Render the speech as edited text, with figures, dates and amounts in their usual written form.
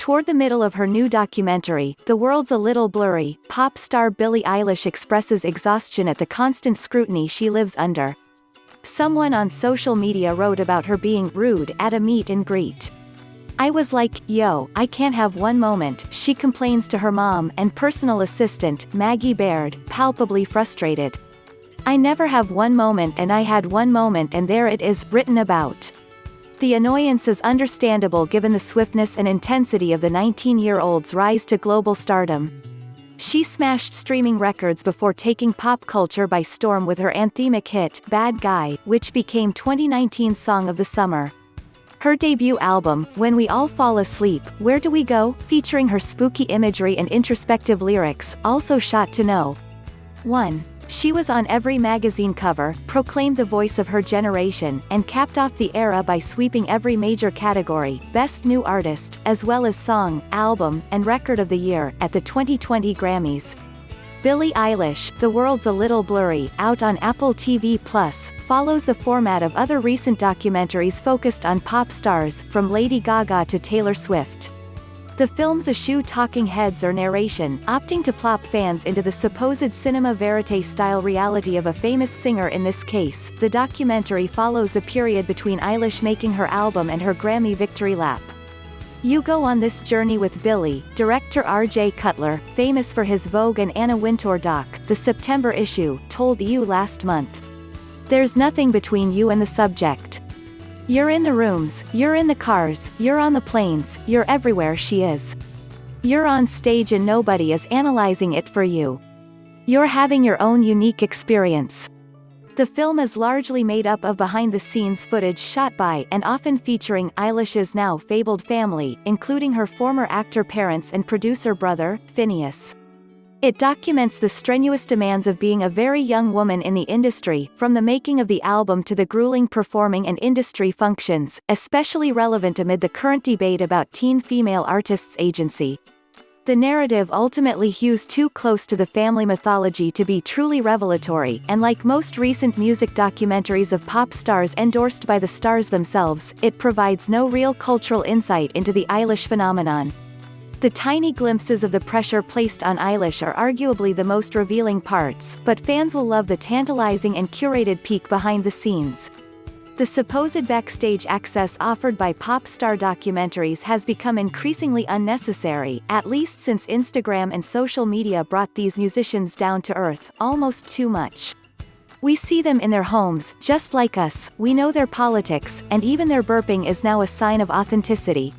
Toward the middle of her new documentary, The World's a Little Blurry, pop star Billie Eilish expresses exhaustion at the constant scrutiny she lives under. Someone on social media wrote about her being rude at a meet and greet. "I was like, yo, I can't have one moment," she complains to her mom and personal assistant, Maggie Baird, palpably frustrated. "I never have one moment and I had one moment and there it is, written about." The annoyance is understandable given the swiftness and intensity of the 19-year-old's rise to global stardom. She smashed streaming records before taking pop culture by storm with her anthemic hit, Bad Guy, which became 2019's Song of the Summer. Her debut album, When We All Fall Asleep, Where Do We Go?, featuring her spooky imagery and introspective lyrics, also shot to no. 1. She was on every magazine cover, proclaimed the voice of her generation, and capped off the era by sweeping every major category, Best New Artist, as well as Song, Album, and Record of the Year, at the 2020 Grammys. Billie Eilish, The World's a Little Blurry, out on Apple TV+, follows the format of other recent documentaries focused on pop stars, from Lady Gaga to Taylor Swift. The films eschew talking heads or narration, opting to plop fans into the supposed cinema verite-style reality of a famous singer. In this case, the documentary follows the period between Eilish making her album and her Grammy victory lap. You go on this journey with Billie, director R.J. Cutler, famous for his Vogue and Anna Wintour doc, the September issue, told You last month. "There's nothing between you and the subject. You're in the rooms, you're in the cars, you're on the planes, you're everywhere she is. You're on stage and nobody is analyzing it for you. You're having your own unique experience." The film is largely made up of behind-the-scenes footage shot by and often featuring Eilish's now fabled family, including her former actor parents and producer brother, Phineas. It documents the strenuous demands of being a very young woman in the industry, from the making of the album to the grueling performing and industry functions, especially relevant amid the current debate about teen female artists' agency. The narrative ultimately hews too close to the family mythology to be truly revelatory, and like most recent music documentaries of pop stars endorsed by the stars themselves, it provides no real cultural insight into the Eilish phenomenon. The tiny glimpses of the pressure placed on Eilish are arguably the most revealing parts, but fans will love the tantalizing and curated peek behind the scenes. The supposed backstage access offered by pop star documentaries has become increasingly unnecessary, at least since Instagram and social media brought these musicians down to earth, almost too much. We see them in their homes, just like us, we know their politics, and even their burping is now a sign of authenticity.